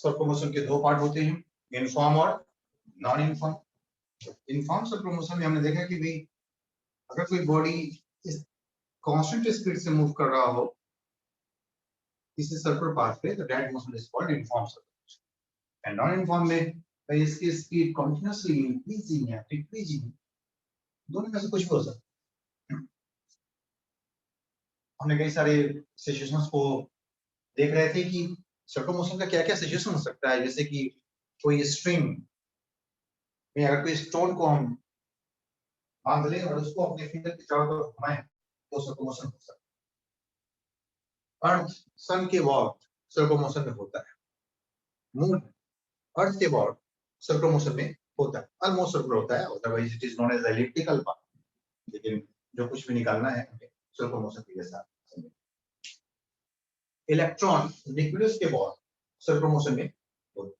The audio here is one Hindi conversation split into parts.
सर्कुलोमोशन के दो पार्ट होते हैं, इनफॉर्म और नॉन इनफॉर्म। इनफॉर्म सर्कुलोमोशन में हमने देखा कि भाई अगर कोई बॉडी इस कांस्टेंट स्पीड से मूव कर रहा हो किसी सर्कुलर पाथ पे, तो that motion is called inform circulation. And non inform में भाई इसकी स्पीड कंटीन्यूअसली इंक्रीजिंग है, डिक्रीजिंग, दोनों में से कुछ भी हो सकता है। हमने कई सारे सिचुएशंस को देख रहे थे कि सर्कुलोमोशन का क्या क्या सिचुएशन हो सकता है, जैसे कि कोई स्ट्रिंग में अगर कोई स्टोन को हम बांध लें और उसको अपने फिंगर के चारों तरफ घुमाएं तो सर्कुलोमोशन हो सकता है। अर्थ सन के वॉर्ड सर्कुलोमोशन में होता है, मून अर्थ के वॉर्ड सर्कुलोमोशन में होता है, ऑलमोस्ट सर्कुलर होता है, otherwise it is known as elliptical path. लेकिन जो कुछ भी निकालना है सर्कुलोमोशन के जैसा। इलेक्ट्रॉन न्यूक्लियस के वॉर्ड सर्कुलोमोशन में होता है।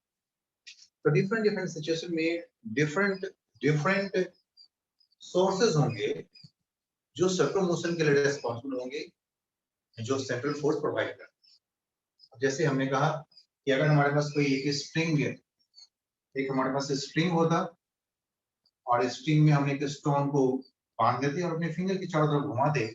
तो डिफरेंट सिचुएशन में डिफरेंट सोर्सेज होंगे जो सर्कुलोमोशन के लिए रिस्पांसिबल होंगे, जो सेंट्रल फोर्स प्रोवाइड करते हैं। जैसे हमने कहा कि अगर हमारे पास कोई एक स्ट्रिंग है, एक हमारे पास स्ट्रिंग होता और स्ट्रिंग में हमने एक स्टोन को बांध देते और अपने फिंगर की चारों तरफ घुमा दे,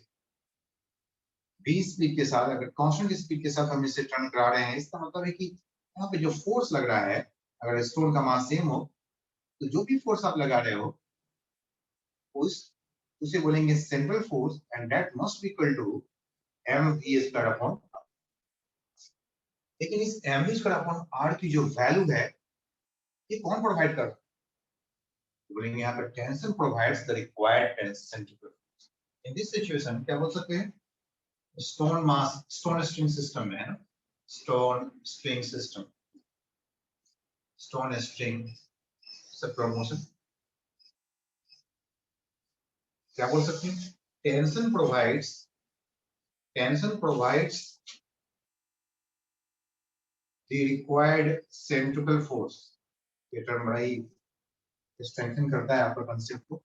v स्पीड के साथ, अगर कांस्टेंट स्पीड के साथ हम इसे टर्न करा रहे हैं, इसका मतलब है कि यहाँ पे जो फोर्स लग रहा है, अगर स्टोन का मास सेम हो तो जो भी फोर्स आप लगा रहे हो उसे बोलेंगे central force, and that must be equal to mv square upon. लेकिन इस mv स्क्वायर अपॉन r की जो वैल्यू है ये कौन प्रोवाइड कर रहा है? बोलेंगे यहाँ पर tension provides the required tension centrifugal force. In this situation क्या बोल सकते हैं, स्टोन स्ट्रिंग सिस्टम में है ना, stone string system, stone string circular motion, क्या बोल सकते हैं, tension provides the required centrifugal force. ये टर्म बड़ा ही स्ट्रेंथन करता है आपके कांसेप्ट को।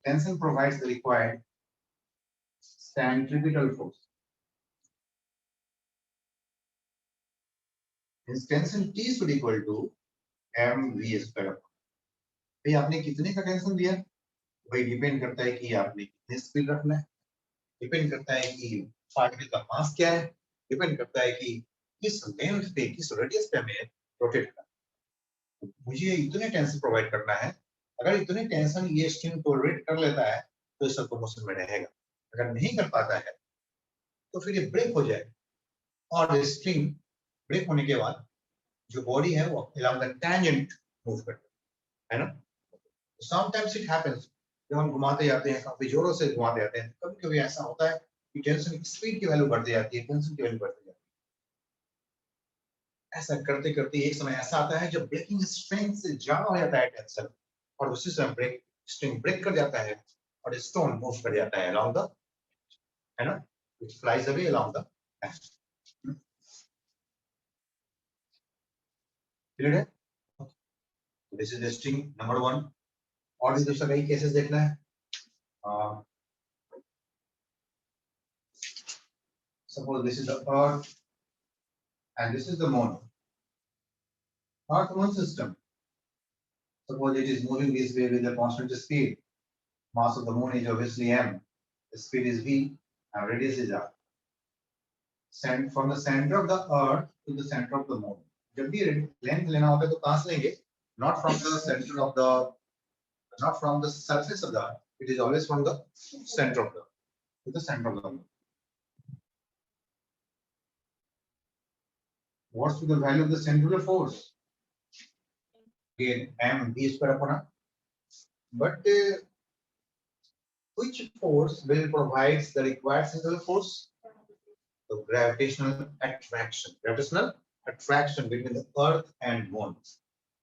Tension provides the required centripetal force. Tension T should equal to mv square. भाई आपने कितने का टेंशन दिया, भाई डिपेंड करता है कि आपने कितने स्पीड रखना है, डिपेंड करता है कि पार्टिकल का मास क्या है, डिपेंड करता है कि किस लेंथ पे, किस रेडियस पे हमें रोटेट करना है। मुझे इतने टेंशन प्रोवाइड करना है, अगर इतने टेंशन ये स्ट्रिंग टॉलरेट कर लेता है तो सर्कुलेशन में रहेगा, अगर नहीं कर पाता है तो फिर ये ब्रेक हो जाएगा और स्ट्रिंग ब्रेक होने के बाद जो बॉडी है वो along the tangent मूव करता है ना। समटाइम्स इट हैपेंस, जब हम घुमाते जाते हैं, काफी जोरों से घुमाते जाते हैं, कभी कभी ऐसा होता है कि टेंशन की स्पीड की वैल्यू बढ़ती जाती है, टेंशन की वैल्यू बढ़ती जाती है। ऐसा करते करते एक समय ऐसा आता है जब ब्रेकिंग स्ट्रेंथ से ज्यादा हो जाता है टेंशन, और उसी समय स्ट्रिंग ब्रेक कर जाता है और स्टोन मूव कर जाता है along the, है ना, it flies away along the axis। Clear है? This is string number 1। और भी दूसरा कई केसेस देखना है। Suppose this is the earth and this is the moon. Earth moon system. Suppose it is moving this way with a constant speed. Mass of the moon is obviously m. The speed is v and radius is r. Send from the center of the earth to the center of the moon. जब भी length लेना होता है तो कहाँ से लेंगे? Not from the center of the, not from the surface of the earth. It is always from the center of the, to the center of the moon. What's the value of the centrifugal force? Again, mv square upon r. But which force will provide the required centrifugal force? The gravitational attraction. Gravitational attraction between the earth and moon.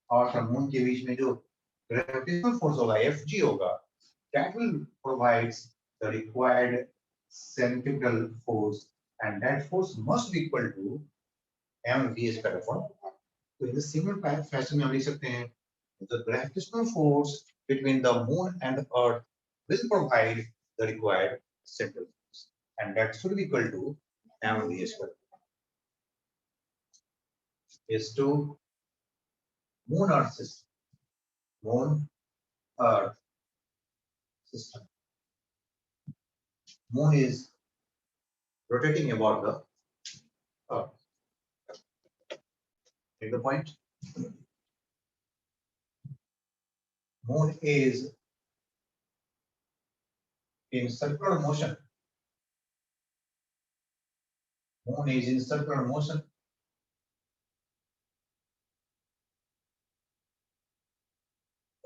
और moon के बीच में जो gravitational force होगा, Fg होगा, that will provide the required centrifugal force, and that force must be equal to mv square upon r. So in the similar fashion हम लिख सकते हैं, the gravitational force between the moon and the earth will provide the required central force, and that should be equal to mv square. Is to Moon Earth system. Moon Earth system. Moon is rotating about the Earth. Take the point. Moon is in circular motion. Moon is in circular motion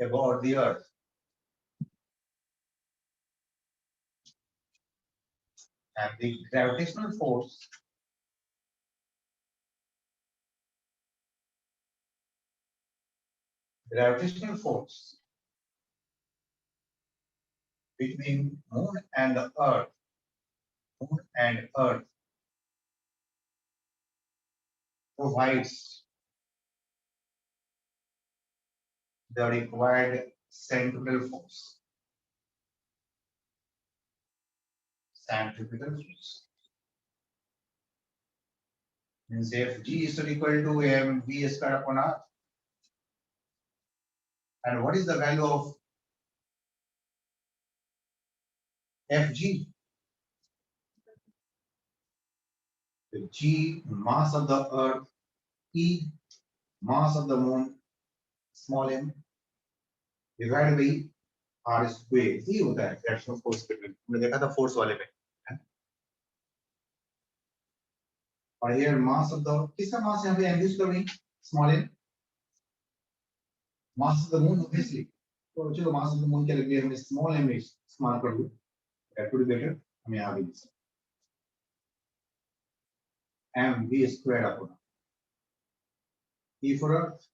about the Earth. And the gravitational force between Moon and the Earth, provides the required centripetal force. Centripetal force means if G is equal to mv square upon r. And what is the value of Fg? The G, mass of the Earth, E, mass of the Moon, small m, divided by r square. ये होता है फ्रैक्शनल फोर्स पे, हमने देखा था फोर्स वाले में. और here mass of the, किसका मास यहाँ पे इंड्यूस कर रही, small m, mass of the Moon obviously. तो चलो mass of the Moon क्या लग रही है, हमें स्मॉल m इस्तेमाल कर लो, that would be better. हमें यहाँ भी mv squared upon E for Earth.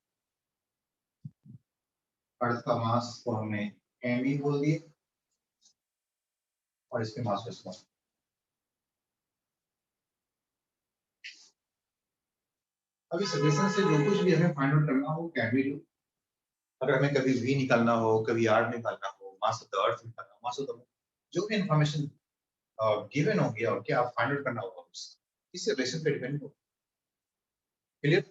अर्थ का मास को हमने mv बोल दिए और इसके मास को स्मॉल. अभी इस रिलेशन से जो कुछ भी हमें फाइंड आउट करना हो कैन बी डू. अगर हमें कभी v निकालना हो, कभी r निकालना हो, मास ऑफ द अर्थ निकालना हो, मास ऑफ द, जो भी इंफॉर्मेशन गिवन होगी और क्या आप फाइंड आउट करना होगा इस रिलेशन पे डिपेंड हो. Clear?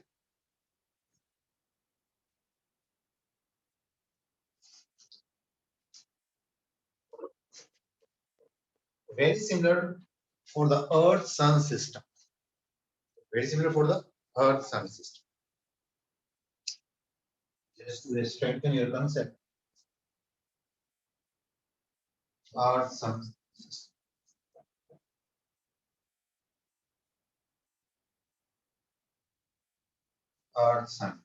Very similar for the Earth Sun system. Very similar for the Earth Sun system. Just to strengthen your concept. Earth Sun system. Earth Sun.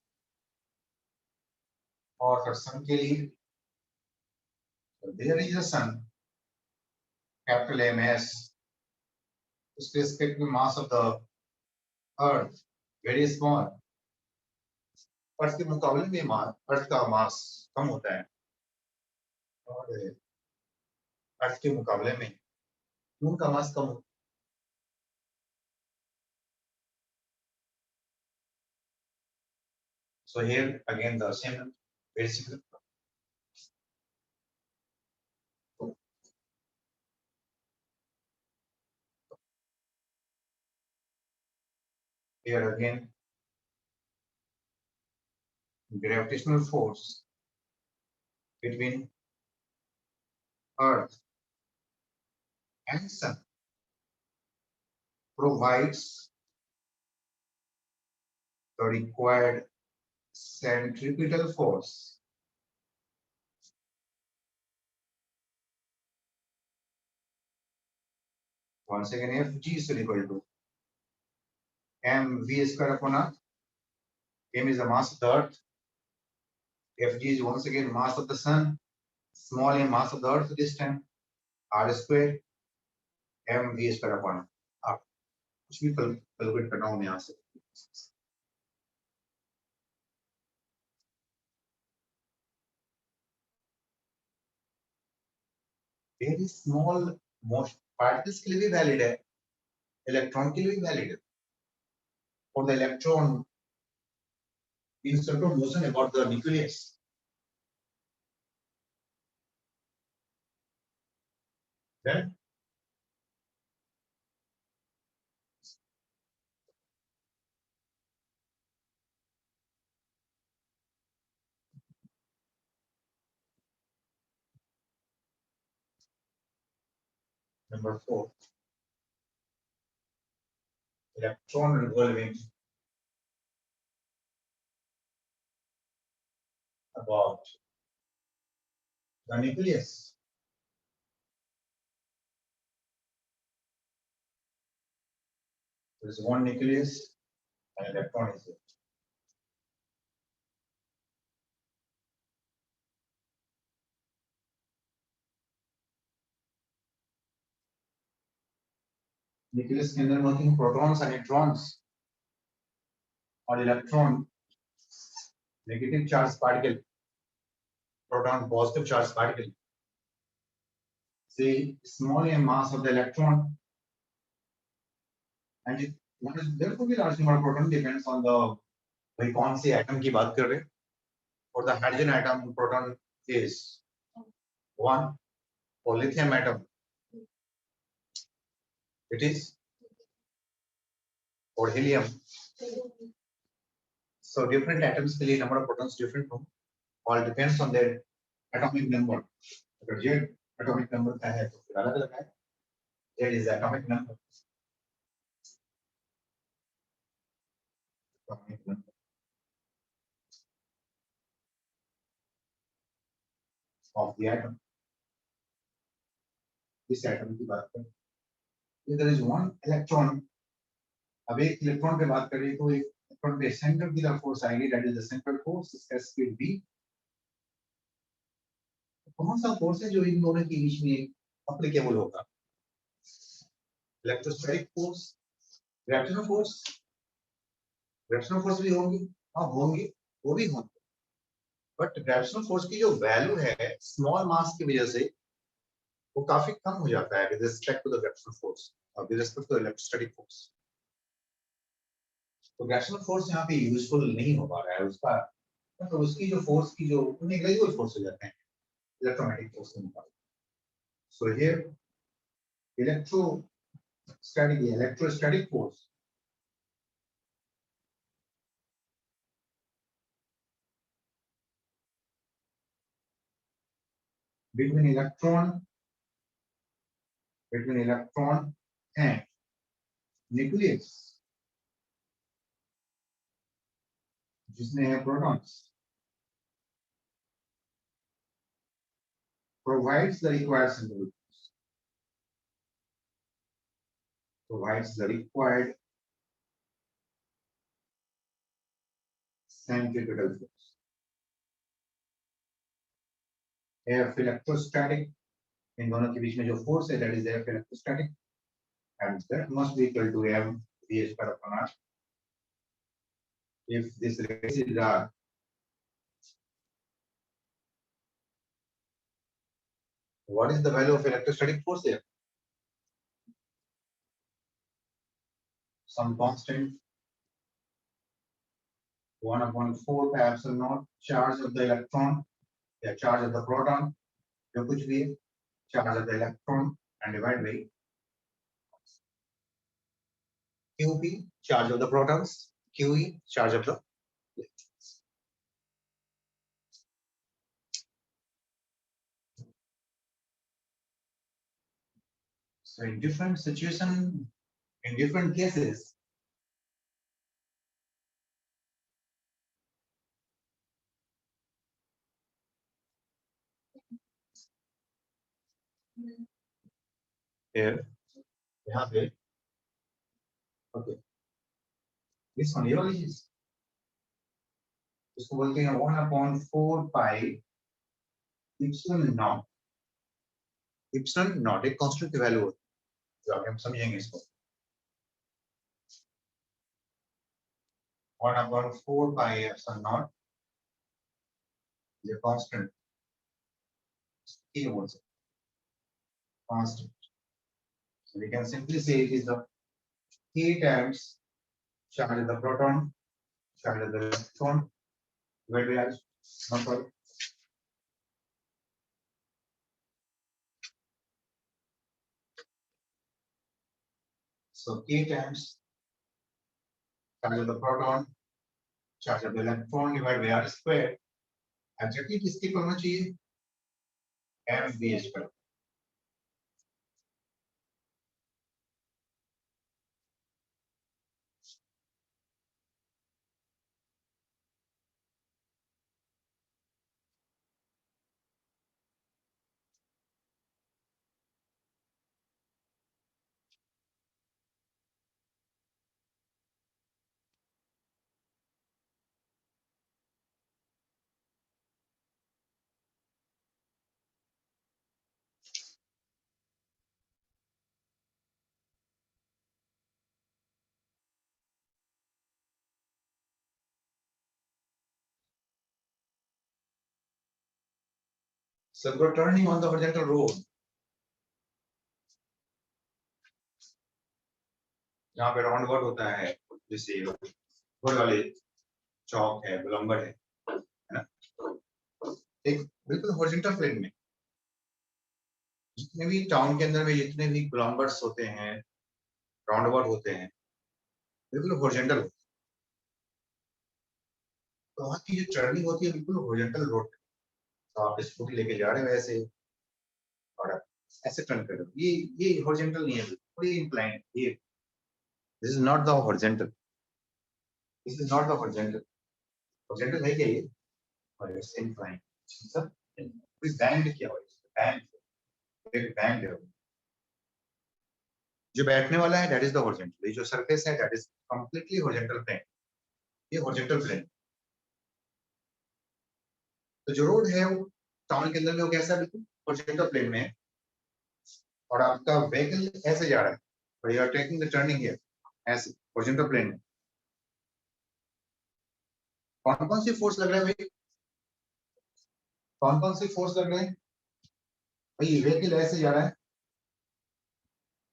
और Sun के लिए, so there is a Sun, capital MS. उसके respect में mass of the Earth very small. अर्थ के मुकाबले में अर्थ का मास कम होता है और अर्थ के मुकाबले में मून का मास कम होता है. So here again the same, very similar. Here again gravitational force between Earth and Sun provides the required centripetal force. Once again, Fg is equal to mv square upon r. M is the mass of the Earth. Fg is once again mass of the Sun. Small m mass of the Earth this time. R square mv square upon r. कुछ भी कैलकुलेट करना हो मैं यहाँ से. Very small motion particles के लिए भी valid है, इलेक्ट्रॉन के लिए भी valid है. For the electron in circular motion about the nucleus. Then Number 4. Electron revolving about the nucleus. There is one nucleus and electron is there. Nucleus के अंदर working protons and neutrons और electron negative charge particle, proton positive charge particle. The small mass of the electron and it, there could be large number of proton depends on the भाई कौन सी atom की बात कर रहे हैं. For the hydrogen atom, proton is 1. For lithium atom, it is. For helium, so different atoms के लिए number of protons different हो. All depends on their atomic number. अगर Z atomic number का है तो फिर अलग अलग है. Z is atomic number. Atomic number of the atom. इस atom की बात करें. There is one electron. अब एक electron पे बात करें तो एक electron पे center की तरफ force आएगी. That is the central force. इसका speed v. कौन सा force है जो इन दोनों के बीच में applicable होगा? Electrostatic force, gravitational force. Gravitational force भी होंगी. हाँ होंगे, वो भी होंगे. But gravitational force की जो value है small mass की वजह से वो काफी कम हो जाता है with respect to the gravitational force or with respect to the electrostatic force. तो gravitational force यहाँ पे useful नहीं हो पा रहा है उसका, तो उसकी जो force की जो negligible force हो जाते हैं electromagnetic force के मुकाबले. So here electrostatic force between electron and nucleus जिसमें है protons provides the required centrifugal force. Provides the required centripetal force. F electrostatic इन दोनों के बीच में जो force है that is F electrostatic and that must be equal to m v square upon r. If this radius is r, what is the value of electrostatic force here? Some constant 1/4 pi epsilon naught charge of the electron, या charge of the proton, जो कुछ भी है, charge of the electron and divide by QP, charge of the protons, QE, charge of the electrons. So in different situations, in different cases, here, यहाँ पे, okay, this one, ये वाली चीज, इसको बोलते हैं 1/4 pi epsilon naught. Epsilon naught एक constant की value होती है, जो आगे हम समझेंगे इसको. 1/4 pi epsilon naught, ये constant, constant. So we can simply say it is the k times charge of the proton, charge of the electron, divided by r. No problem. So k times charge of the proton, charge of the electron divided by r square. Exactly किसके पर होना चाहिए? m v square. So we're turning on the horizontal road. जहाँ पे राउंड अबाउट होता है, जैसे घोड़े वाले चौक है, गोलंबर है ना, एक बिल्कुल हॉरिजॉन्टल प्लेन में जितने भी टाउन के अंदर में जितने भी गोलंबर्स होते हैं, राउंड अबाउट होते हैं, बिल्कुल हॉरिजॉन्टल। तो वहाँ की जो टर्निंग होती है बिल्कुल हॉरिजॉन्टल रोड, तो आप स्कूटी लेके जा रहे हो ऐसे और आप ऐसे टर्न कर रहे हो, ये हॉरिजॉन्टल नहीं है, थोड़ी इंक्लाइंड। ये this is not the horizontal, this is not the horizontal. Horizontal है क्या ये? और इट्स इंक्लाइंड, सब कोई बैंड किया हुआ है, बैंड, एक बैंड है। जो बैठने वाला है दैट इज द हॉरिजॉन्टल, ये जो सरफेस है that is completely horizontal plane, ये हॉरिजॉन्टल प्लेन। तो जो रोड है वो टाउन के अंदर में वो कैसा है, बिल्कुल हॉरिजॉन्टल प्लेन में है और आपका व्हीकल ऐसे जा रहा है और you are taking the turning here ऐसे हॉरिजॉन्टल प्लेन में। कौन कौन सी फोर्स लग रहा है भाई? कौन कौन सी फोर्स लग रहे हैं भाई? व्हीकल ऐसे जा रहा है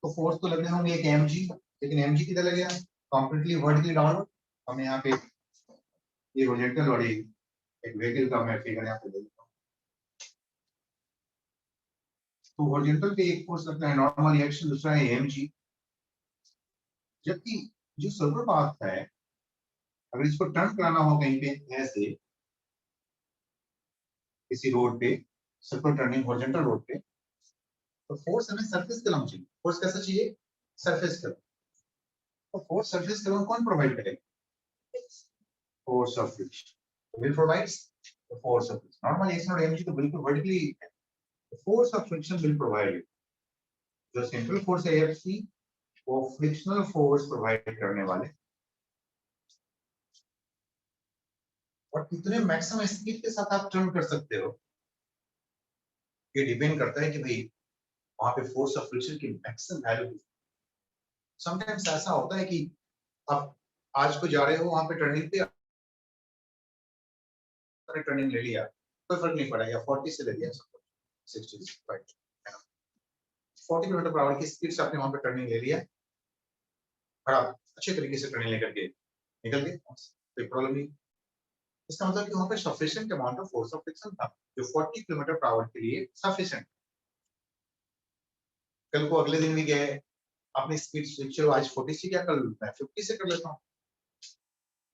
तो फोर्स तो लगने होंगे एक mg, लेकिन mg किधर लगेगा? Completely vertically downward. हमें यहाँ पे ये हॉरिजॉन्टल और एक व्हीकल का मैं फिगर यहाँ पे दे देता हूँ। तो हॉरिजॉन्टल पे एक फोर्स लगता है नॉर्मल रिएक्शन, दूसरा है mg। जबकि जो सर्कुलर पाथ है, अगर इसको टर्न कराना हो कहीं पे ऐसे किसी रोड पे, सर्कुलर टर्निंग हॉरिजॉन्टल रोड पे, तो फोर्स हमें सरफेस के लंब चाहिए। फोर्स कैसा चाहिए? सरफेस के लंब। तो फोर्स सरफेस के लंब कौन प्रोवाइड करेगा? Force of friction will provides the force of friction. Normal action और mg तो बिल्कुल vertically, force of friction will provide जो सेंट्रल फोर्स है Fc, वो फ्रिक्शनल फोर्स प्रोवाइड करने वाले। और कितने मैक्सिमम स्पीड के साथ आप टर्न कर सकते हो, ये डिपेंड करता है कि भाई वहां पे फोर्स ऑफ फ्रिक्शन की मैक्सिमम वैल्यू। समटाइम्स ऐसा होता है कि आप आज को जा रहे हो वहां पे टर्निंग पे, टर्निंग ले लिया, कोई फर्क नहीं पड़ा, या 40 से ले लिया, 60 राइट, 40 किलोमीटर पर आवर की स्पीड से आपने वहां पे टर्निंग ले लिया और आप अच्छे तरीके से टर्निंग लेकर के निकल गए, कोई प्रॉब्लम नहीं। इसका मतलब कि वहां पे sufficient amount of force of friction था जो 40 किलोमीटर पर आवर के लिए सफिशिएंट। कल को अगले दिन भी गए, अपनी स्पीड स्विच चलो आज 40 से क्या कर लेता है, 50 से कर लेता हूँ,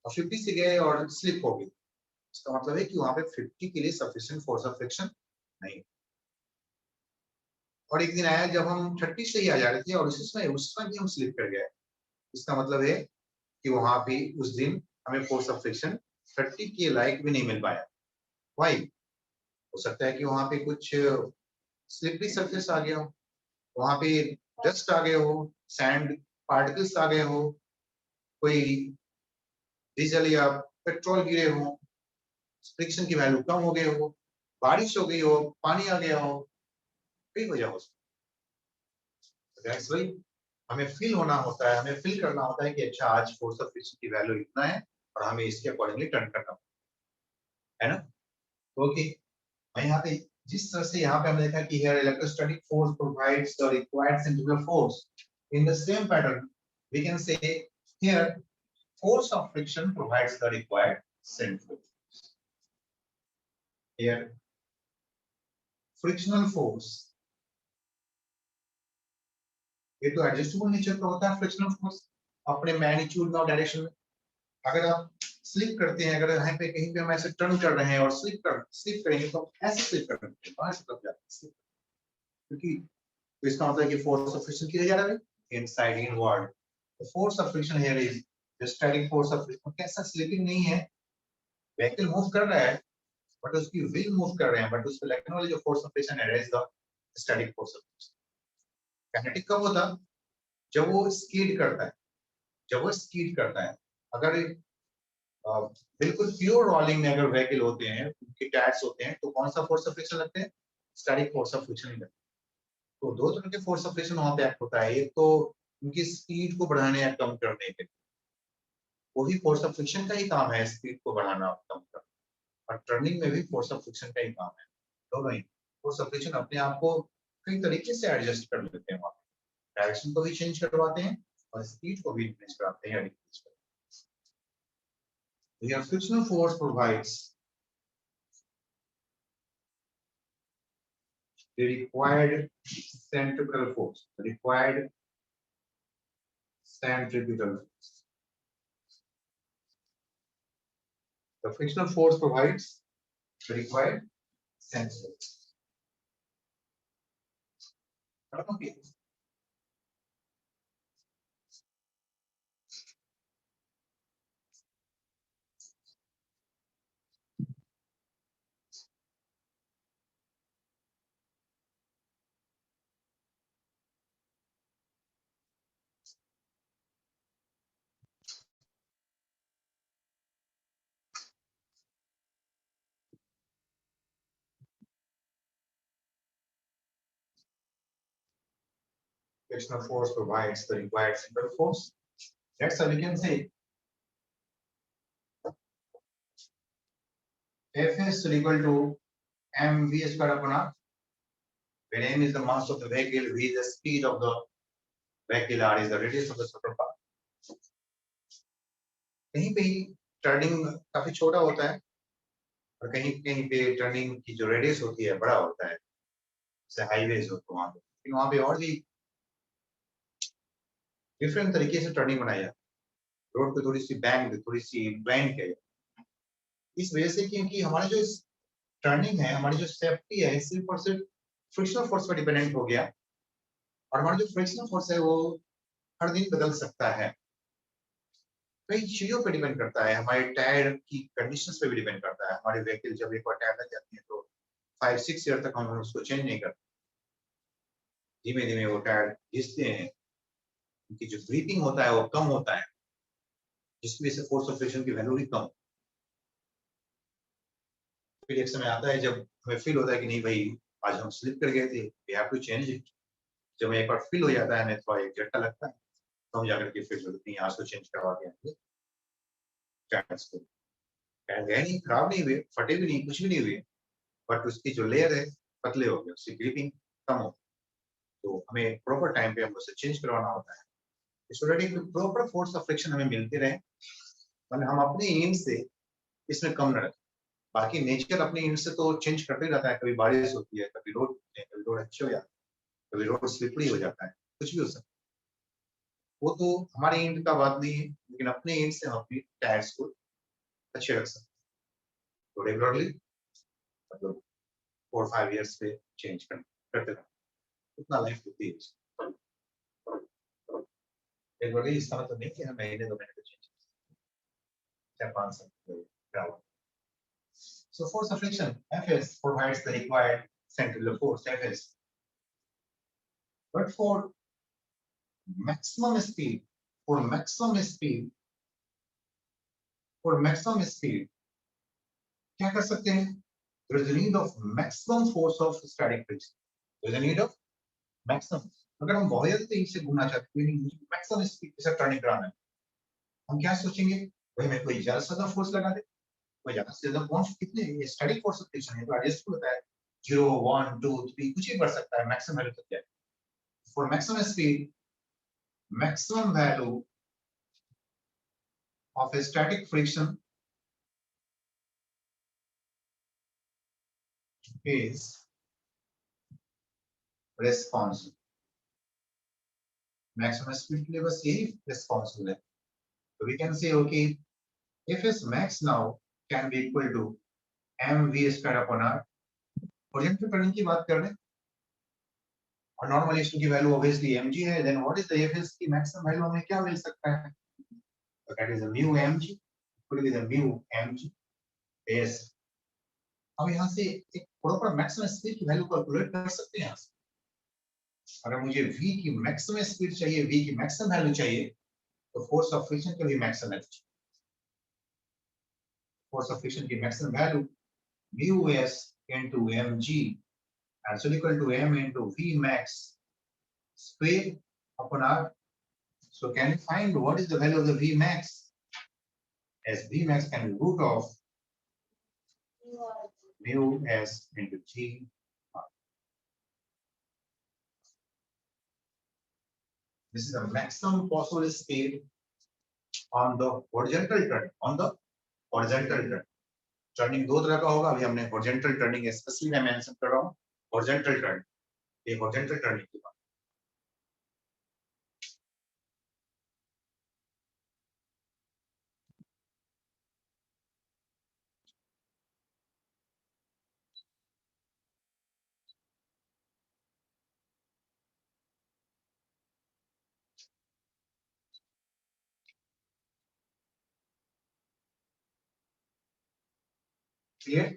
और 50 से गए और स्लिप हो गई। इसका मतलब है कि वहां पे 50 के लिए सफिशिएंट फोर्स ऑफ फ्रिक्शन नहीं। और एक दिन आया जब हम 30 से ही आ जा रहे थे और उसमें भी हम स्लिप कर गए। इसका मतलब है कि वहां पे उस दिन हमें फोर्स ऑफ फ्रिक्शन 30 के लायक भी नहीं मिल पाया। वाई? हो सकता है कि वहां पे कुछ स्लिपरी सरफेस आ गया हो, वहां पे डस्ट आ गए हो, सैंड पार्टिकल्स आ गए हो, कोई डीजल या पेट्रोल गिरे हो, फ्रिक्शन की वैल्यू कम हो गई हो, बारिश हो गई हो, पानी आ गया हो, कई वजह हो सकती है। वही हमें फील होना होता है, हमें फील करना होता है कि अच्छा आज फोर्स ऑफ फ्रिक्शन की वैल्यू इतना है और हमें इसके अकॉर्डिंगली टर्न करना है ना। तो ओके, मैं यहाँ पे जिस तरह से यहाँ पे हमने देखा कि here electrostatic force provides the required centrifugal force, in the same pattern we can say here force of friction provides the required centrifugal force. Here frictional force, ये तो एडजस्टेबल नेचर का होता है फ्रिक्शनल फोर्स अपने मैग्नीट्यूड और डायरेक्शन में। अगर आप स्लिप करते हैं, अगर यहाँ पे कहीं पे हम ऐसे टर्न कर रहे हैं और स्लिप करेंगे तो ऐसे स्लिप कर रहे हैं, बाहर से कब जाते हैं, क्योंकि तो इसका मतलब है कि फोर्स ऑफ फ्रिक्शन किधर जा रहा है? Inside inward. The force of friction here is the static force of friction. कैसा स्लिपिंग नहीं है, व्हीकल मूव कर रहा है बट उसकी व्हील मूव कर रहे हैं, बट उस पे लगने वाली जो फोर्स ऑफ फ्रिक्शन है is the static force of friction. Kinetic कब होता? जब वो स्कीड करता है, जब वो स्कीड करता है। अगर बिल्कुल प्योर रोलिंग में अगर व्हीकल होते हैं, उनके टायर्स होते हैं, तो कौन सा फोर्स ऑफ फ्रिक्शन लगते हैं? स्टैटिक फोर्स ऑफ फ्रिक्शन ही लगते हैं। तो दो तरह के फोर्स ऑफ फ्रिक्शन वहां पे एक्ट होता है, एक तो उनकी स्पीड को बढ़ाने या कम करने के, वही फोर्स ऑफ फ्रिक्शन का ही काम है, स्पीड को बढ़ाना और कम करना। और टर्निंग में भी फोर्स ऑफ फ्रिक्शन का ही काम है, दोनों ही। फोर्स ऑफ फ्रिक्शन अपने आप को कई तरीके से एडजस्ट कर लेते हैं, डायरेक्शन को भी चेंज करवाते हैं और स्पीड को भी इंक्रीज कराते हैं या डिक्रीज करते हैं। Here frictional force provides the required centripetal force. The required centripetal force. The frictional force provides the required centripetal force. Okay. Frictional force provides the required centripetal force. That's how we can say F is equal to mv square upon r, where m is the mass of the vehicle, v is the speed of the vehicle, r is the radius of the circle path. कहीं पे टर्निंग काफी छोटा होता है और कहीं कहीं पे टर्निंग की जो रेडियस होती है बड़ा होता है, जैसे हाईवेज हो तो वहाँ पे और भी डिफरेंट तरीके से टर्निंग बनाई जाती है। रोड पे थोड़ी सी बैंक, थोड़ी सी इंक्लाइन है, इस वजह से क्योंकि हमारा जो टर्निंग है, हमारी जो सेफ्टी है, सिर्फ और सिर्फ फ्रिक्शनल फोर्स पर डिपेंडेंट हो गया। और हमारा जो फ्रिक्शनल फोर्स है वो हर दिन बदल सकता है, कई चीजों पे डिपेंड करता है, हमारे टायर की कंडीशंस पे भी डिपेंड करता है। हमारी व्हीकल जब एक बार टायर लग जाती है तो 5-6 ईयर तक हम उसको चेंज नहीं करते, धीमे धीमे वो टायर घिसते हैं, उनकी जो ग्रिपिंग होता है वो कम होता है, जिसकी वजह से फोर्स ऑफ फ्रिक्शन की वैल्यू भी कम। फिर एक समय आता है जब हमें फील होता है कि नहीं भाई आज हम स्लिप कर गए थे, we have to change it. जब एक बार फील हो जाता है, हमें थोड़ा एक झटका लगता है, तो हम जाकर के फिर जरूरत नहीं, आज तो चेंज करवा के आएंगे टायर्स को। टायर गए नहीं, खराब नहीं हुए, फटे भी नहीं, कुछ भी नहीं हुए, बट उसकी जो लेयर है पतले हो गए, उसकी ग्रिपिंग कम हो, तो हमें प्रॉपर टाइम पे हम उसे चेंज करवाना होता है। इस प्रॉपर फोर्स ऑफ फ्रिक्शन हमें मिलते रहे, मतलब हम अपने एंड से इसमें कम न रखें। बाकी नेचर अपने एंड से तो चेंज करते रहता है, कभी बारिश होती है, कभी रोड अच्छे हो जाते हैं, कभी रोड स्लिपरी हो जाता है, कुछ भी हो सकता है। वो तो हमारे एंड का बात नहीं है, लेकिन अपने एंड से हम अपनी टायर्स को अच्छे रख सकते हैं। तो रेगुलरली मतलब 4-5 ईयर्स पे चेंज करते रहना, उतना लाइफ होती है। रेगुलरली इसका मतलब नहीं कि हम महीने 2 महीने पे चेंज कर 4-5 साल। So force of friction Fs provides the required centrifugal force Fs, but for maximum speed, for maximum speed, for maximum speed, क्या कर सकते हैं? There is a need of maximum force of static friction. There is a need of maximum. अगर हम बहुत ज्यादा तेजी से घूमना चाहते हैं, मैक्सिमम स्पीड के साथ टर्निंग कराना है, हम क्या सोचेंगे? भाई मैं कोई ज्यादा से ज्यादा फोर्स लगा दे, कोई ज्यादा से ज्यादा फोर्स कितने स्टैटिक फोर्स ऑफ फ्रिक्शन है तो एडजस्टेबल होता है, 0 1 2 3 कुछ भी बढ़ सकता है, मैक्सिमम वैल्यू तक जाए। For maximum speed, maximum value of a static friction is responsible. Maximum speed के लिए बस यही responsible है। So we can say okay, if is max now can be equal to mv square upon r। Horizontal turning की बात कर रहे हैं और नॉर्मल एक्शन की वैल्यू ऑब्वियसली mg है, then what is the fs की मैक्सिमम वैल्यू हमें क्या मिल सकता है? So that is a mu mg equal to the mu mg s। अब यहाँ से एक प्रॉपर मैक्सिमम स्पीड की वैल्यू कैलकुलेट कर सकते हैं यहाँ से। अगर मुझे v की मैक्सिमम स्पीड चाहिए, v की मैक्सिमम वैल्यू चाहिए, तो फोर्स ऑफ फ्रिक्शन की भी मैक्सिमम वैल्यू चाहिए। फोर्स ऑफ फ्रिक्शन की maximum value mu s into mg and so equal to m into v max square upon r। So can you find what is the value of the v max? As v max can be root of mu s into g r। This is the maximum possible speed on the horizontal turn. On the horizontal turn. Turning दो तरह का होगा. अभी हमने horizontal turning स्पेशली मैं मेंशन कर रहा हूँ. horizontal turn. ये horizontal turning की बात. क्लियर?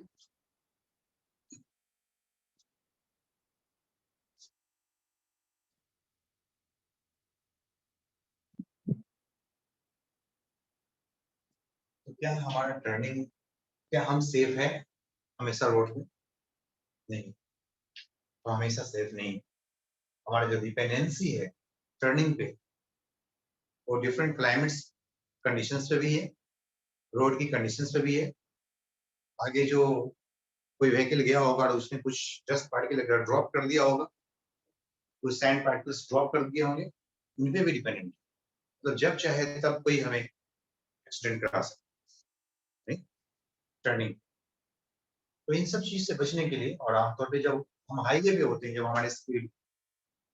तो क्या हमारा टर्निंग, क्या हम सेफ है हमेशा रोड में? नहीं, तो हमेशा सेफ नहीं. हमारा जो डिपेंडेंसी है टर्निंग पे, वो डिफरेंट क्लाइमेट्स कंडीशंस पे भी है, रोड की कंडीशंस पे भी है. आगे जो कोई व्हीकल गया होगा और उसने कुछ डस्ट पार्टिकल अगर ड्रॉप कर दिया होगा, कुछ सैंड पार्टिकल्स ड्रॉप कर दिए होंगे, उन पे भी डिपेंडेंट. मतलब जब चाहे तब कोई हमें एक्सीडेंट करा सकता है टर्निंग. तो इन सब चीज से बचने के लिए, और आमतौर पे जब हम हाईवे पे होते हैं, जब हमारे speed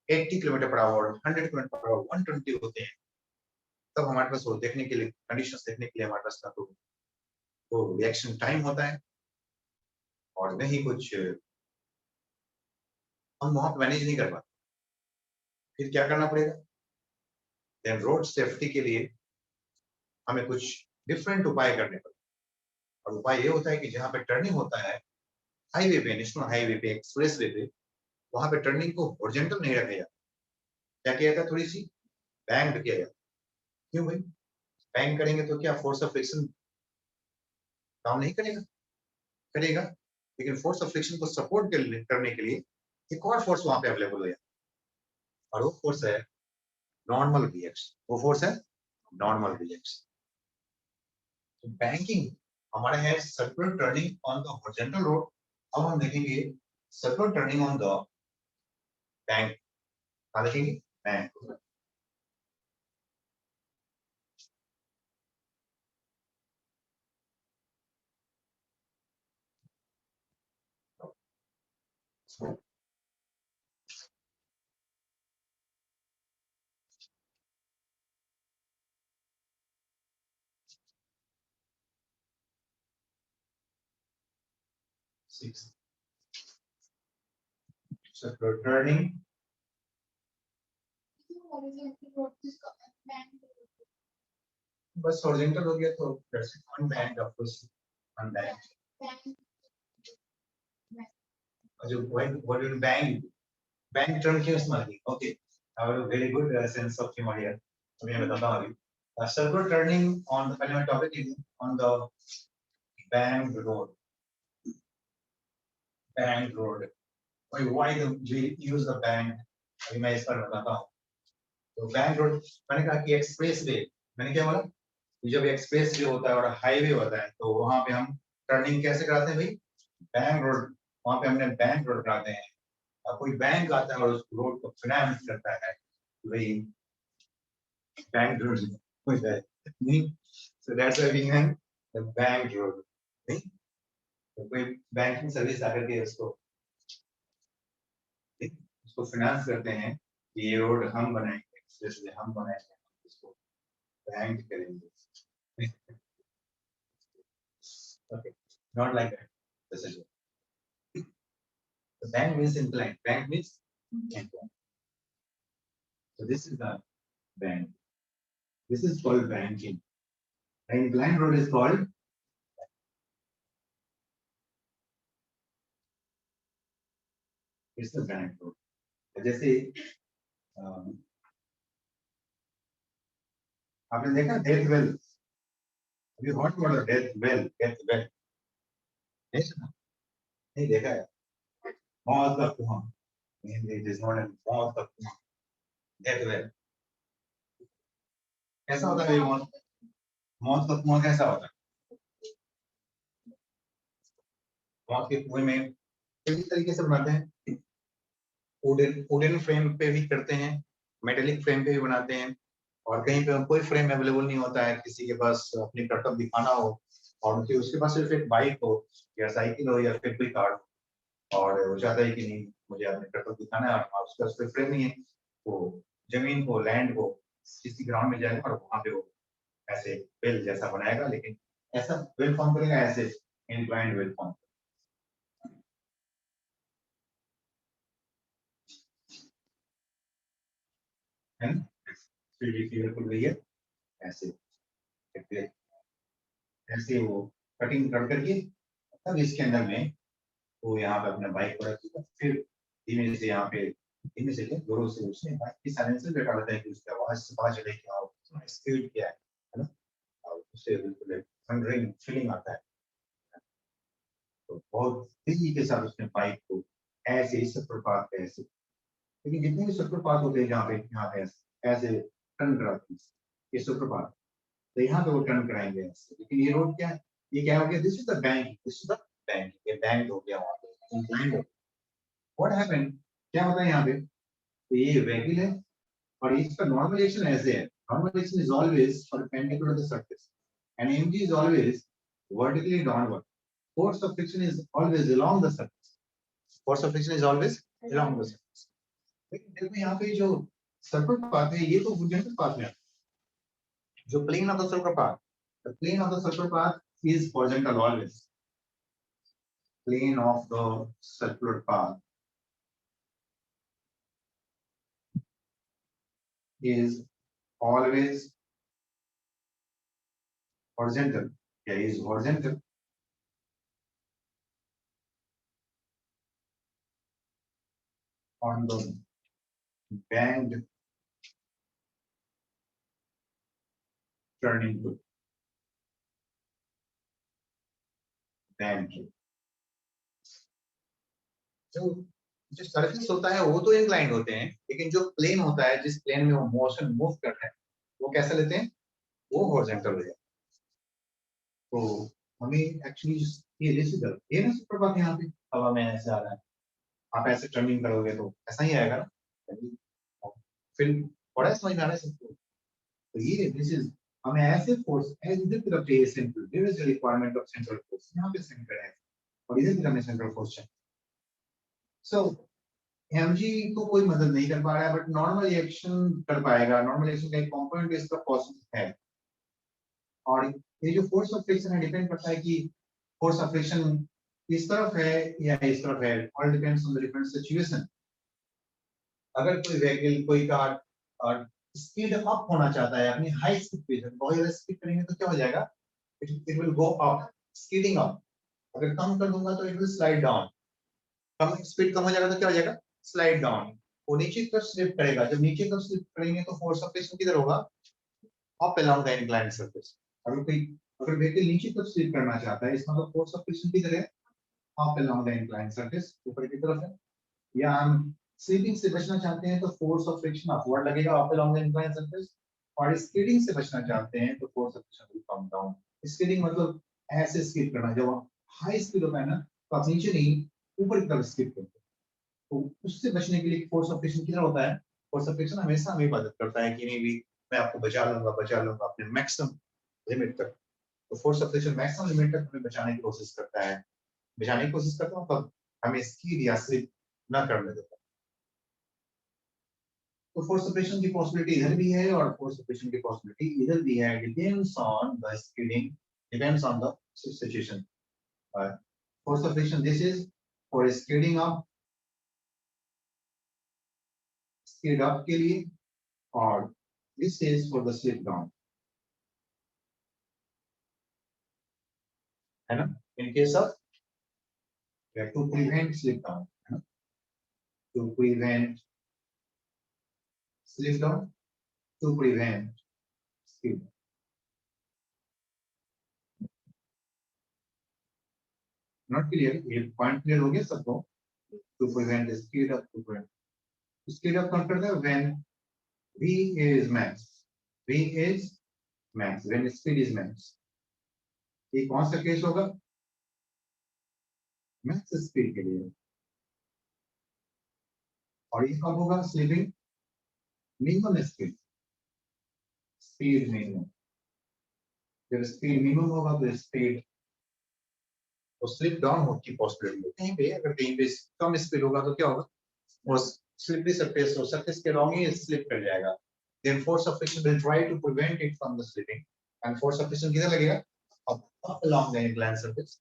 80 kilometre per hour, 100 kilometre per hour, 120 होते हैं, तब हमारे पास वो देखने के लिए, कंडीशंस देखने के लिए हमारे पास ना तो वो रिएक्शन टाइम होता है और नहीं कुछ हम वहां पे मैनेज नहीं कर पाते. फिर क्या करना पड़ेगा? देन रोड सेफ्टी के लिए हमें कुछ डिफरेंट उपाय करने पड़ते. और उपाय ये होता है कि जहाँ पे टर्निंग होता है हाईवे पे, नेशनल हाईवे पे, एक्सप्रेस वे पे, वहां पे टर्निंग को हॉरिजॉन्टल नहीं रखा जाता. क्या किया जाता है? थोड़ी सी बैंक्ड किया जाता है. क्यों भाई? बैंक करेंगे तो क्या फोर्स ऑफ फ्रिक्शन काम नहीं करेगा? करेगा. लेकिन फोर्स ऑफ फ्रिक्शन को सपोर्ट करने के लिए एक और फोर्स वहां पे अवेलेबल हो जाता है, और वो फोर्स है नॉर्मल रिएक्शन. वो फोर्स है नॉर्मल रिएक्शन. तो बैंकिंग हमारा है circular turning on the horizontal road. अब हम देखेंगे circular turning on the bank. क्या देखेंगे? बैंक. Circular turning. बस हॉरिजॉन्टल हो गया तो that's one bank. Of course one bank. जो what you bank, bank term क्यों इस्तेमाल की? Okay, I have a very good sense of humour here. तो मैं बताता हूं अभी. सर्कुलर टर्निंग ऑन द, पहले मैं टॉपिक लिख दूं, on the bank road. Bank road. why the we use the bank? अभी मैं इस पर बताता हूँ. तो बैंक रोड, मैंने कहा कि एक्सप्रेस वे. मैंने क्या बोला कि जब एक्सप्रेस वे होता है और हाईवे होता है तो वहां पे हम टर्निंग कैसे कराते हैं भाई? Bank road. वहां पे हमने बैंक रोड कराते हैं. और कोई बैंक आता है और उस रोड को फाइनेंस करता है, भाई बैंक रोड हो जाए. नहीं, so that's why we have the bank road. नहीं, तो कोई बैंकिंग सर्विस आकर के उसको, नहीं, उसको फाइनेंस करते हैं कि ये रोड हम बनाएंगे, एक्सप्रेस वे हम बनाएंगे, इसको बैंक करेंगे. Okay, not like that. This is the bank means inclined. Bank means inclined. So this is the bank. This is called banking. And inclined road is called. It's the bank road. जैसे आपने देखा डेथ वेल? अभी hot water death well, death well नहीं सुना? नहीं देखा है? मौत का कुआं. इट इज नॉट एन मौत का कुआं, डेथ वेल. कैसा होता है ये मौत? मौत का कुआं कैसा होता है? मौत के कुएं में किस तरीके से बनाते हैं? वुडन वुडन फ्रेम पे भी करते हैं, मेटेलिक फ्रेम पे भी बनाते हैं, और कहीं पे कोई फ्रेम अवेलेबल नहीं होता है, किसी के पास अपनी करतब दिखाना हो और उनके उसके पास सिर्फ एक बाइक हो या साइकिल हो या फिर कोई कार हो, और वो चाहता है कि नहीं मुझे अपने करतब दिखाना है और उसके पास कोई फ्रेम नहीं है, वो जमीन को, लैंड को किसी ग्राउंड में जाएगा और वहां पे वो ऐसे वेल जैसा बनाएगा, लेकिन ऐसा वेल फॉर्म करेगा, ऐसे इंक्लाइंड वेल फॉर्म है ना। 3D फिगर खुल गई है, ऐसे ऐसे वो कटिंग कर करके तब इसके अंदर में वो यहाँ पे अपना बाइक को रखेगा, फिर धीमे से यहाँ पे धीमे से जोरों से उसने बाइक की साइलेंसर पे डालता है कि उसकी आवाज से पता चले कि हाँ कितना स्पीड क्या है ना, और उससे बिल्कुल एक थंडरिंग फीलिंग आता है। तो बहुत तेजी के साथ उसने बाइक को ऐसे ही सतर्कता पे ऐसे, लेकिन जितने भी सूत्रपात होते हैं जहाँ पे यहाँ पे ऐसे टर्न कराते हैं, ये सूत्रपात, तो यहाँ पे वो टर्न कराएंगे ऐसे, लेकिन ये रोड क्या है, ये क्या हो गया, this is the bank, this is the bank, ये बैंक हो गया वहाँ पे इंक्लाइंड हो, व्हाट हैपेंड, क्या होता है यहाँ पे, तो ये व्हीकल है और इसका नॉर्मलाइजेशन ऐसे है, normalisation is always perpendicular to the surface and mg is always vertically downward, force of friction is always along the surface, force of friction is always along the surface। लेकिन देखो यहाँ पे जो सर्कुलर पाथ है ये तो वुडलेंड पाथ में, जो plane of the circular path, the plane of the circular path is horizontal always, plane of the circular path is always horizontal, yeah, is horizontal on the band turning to band, जो जो सरफेस होता है वो तो इंक्लाइंड होते हैं, लेकिन जो प्लेन होता है जिस प्लेन में वो मोशन मूव कर रहे हैं वो कैसे लेते हैं, वो हॉरिजॉन्टल हो जाता है। तो हमें एक्चुअली ये रेसिडल ये ना सुपर बात यहाँ पे हवा में ऐसे आ रहा है, आप ऐसे टर्निंग करोगे तो ऐसा ही आएगा ना, फिर बड़ा समझ में आ रहा है सबको। तो ये दिस इज, हमें ऐसे फोर्स एज इधर तरफ चाहिए central, there is a requirement of central force, यहाँ पे सेंटर है और इधर तरफ में सेंट्रल फोर्स चाहिए। सो mg को कोई मदद नहीं कर पा रहा है बट नॉर्मल रिएक्शन कर पाएगा, नॉर्मल रिएक्शन का एक कंपोनेंट इसका पॉजिटिव है, और ये जो फोर्स ऑफ फ्रिक्शन है डिपेंड करता है कि फोर्स ऑफ फ्रिक्शन इस तरफ है या इस तरफ है, all depends on the different situation. अगर कोई व्हीकल कोई कार और स्पीड अप होना चाहता है अपनी हाई स्पीड पे, बहुत ज्यादा स्पीड करेंगे तो क्या हो जाएगा, it will go up, speeding up, अगर कम कर दूंगा तो इट विल स्लाइड डाउन, कम स्पीड कम हो जाएगा तो क्या हो जाएगा, स्लाइड डाउन, वो नीचे की तरफ स्लिप करेगा, जब नीचे की तरफ स्लिप करेंगे तो फोर्स ऑफ फ्रिक्शन किधर होगा, up along the inclined surface. अगर कोई अगर व्हीकल नीचे की तरफ स्लिप करना चाहता है इसका मतलब फोर्स ऑफ फ्रिक्शन किधर है, up along the inclined surface, ऊपर की तरफ है, या हम स्लिपिंग से बचना चाहते हैं तो फोर्स ऑफ फ्रिक्शन अपवर्ड लगेगा up along the inclined surface, और स्किडिंग से बचना चाहते हैं तो force of friction will come down. Skidding मतलब ऐसे स्किड करना, जब हाई स्पीड होता है ना तो आप नीचे नहीं ऊपर की तरफ स्किड करते हैं, तो उससे बचने के लिए फोर्स ऑफ फ्रिक्शन कितना होता है, फोर्स ऑफ फ्रिक्शन हमेशा हमें मदद करता है कि नहीं भी मैं आपको बचा लूंगा अपने मैक्सिमम लिमिट तक, तो force of friction maximum limit तक हमें बचाने की कोशिश करता है, बचाने की कोशिश करता हूँ तब हमें स्किड या स्लिप ना करने देता। तो फोर्स ऑपरेशन की पॉसिबिलिटी इधर भी है और फोर्स ऑपरेशन की पॉसिबिलिटी इधर भी है, depends on the skidding, depends on the situation. Force operation this is for skidding up, skid up के लिए, और this is for the slip down, है ना, in case of to prevent slip down, है ना, to prevent slip down, to prevent skid. Not clear, ये पॉइंट क्लियर हो गया सबको, to prevent skid up, to prevent skid up कौन करता है, when v is max, v is max when speed is max, ये कौन सा केस होगा, मैक्स स्पीड के लिए, और ये कब होगा, sleeping minimum speed, speed minimum, जब स्पीड मिनिमम होगा तो स्पीड तो स्लिप डाउन होने की पॉसिबिलिटी है। कहीं पे अगर कहीं पे कम स्पीड होगा तो क्या होगा, वो स्लिपरी सरफेस हो, सरफेस के along ही स्लिप कर जाएगा। Then force of friction will try to prevent it from the slipping and force of friction किधर लगेगा, up along the inclined surface।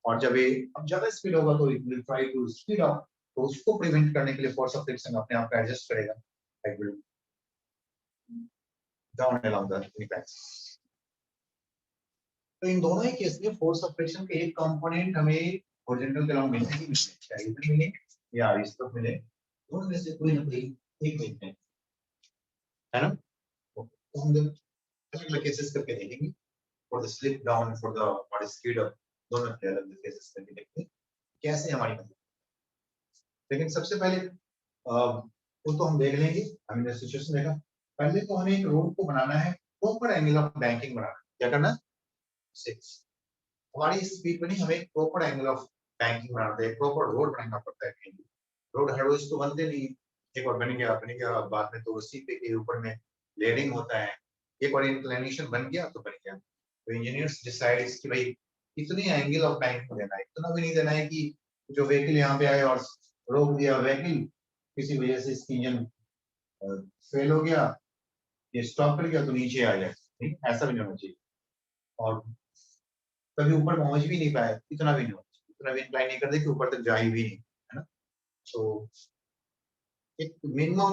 और जब ये अब ज्यादा स्पीड होगा तो it will try to speed up, तो उसको प्रिवेंट करने के लिए force of friction अपने आप को एडजस्ट करेगा, it will down along the incline। तो इन दोनों ही केस में फोर्स ऑफ फ्रिक्शन के एक कंपोनेंट हमें हॉरिजॉन्टल के along मिलने ही मिलने चाहिए, इधर मिले या इस तरफ मिले, दोनों में से कोई ना कोई एक मिलते हैं, है ना। तो हम अलग केसेस करके देखेंगे, for the slip down, for the what is speed up, दोनों के अलग केसेस करके देखते हैं कैसे हमारी मदद। लेकिन सबसे पहले वो तो हम देख लेंगे, हमने सिचुएशन देखा। पहले तो हमें एक रोड को बनाना है, प्रॉपर एंगल ऑफ बैंकिंग बनाना है। क्या करना, 6 हमारी स्पीड बनी, हमें प्रॉपर एंगल ऑफ बैंकिंग बनाते हैं, प्रॉपर रोड बनाना पड़ता है। कहीं रोड हर रोज तो बनते नहीं, एक बार बन गया बाद में तो उसी पे के ऊपर में लेयरिंग होता है, एक बार इंक्लिनेशन बन गया तो बन गया। तो इंजीनियर्स डिसाइड्स कि भाई इतनी एंगल ऑफ बैंकिंग देना है, इतना भी नहीं देना है कि जो व्हीकल यहाँ पे आए और रोक दिया व्हीकल, किसी वजह से इसकी इंजन फेल हो गया, ये स्टॉप कर गया तो नीचे आ जाए, नहीं ऐसा भी नहीं होना चाहिए। और कभी ऊपर पहुंच भी नहीं पाए, इतना भी नहीं होना चाहिए, इतना भी इंक्लाइन नहीं कर दे कि ऊपर तक जा ही भी नहीं, है ना। तो एक मिनिमम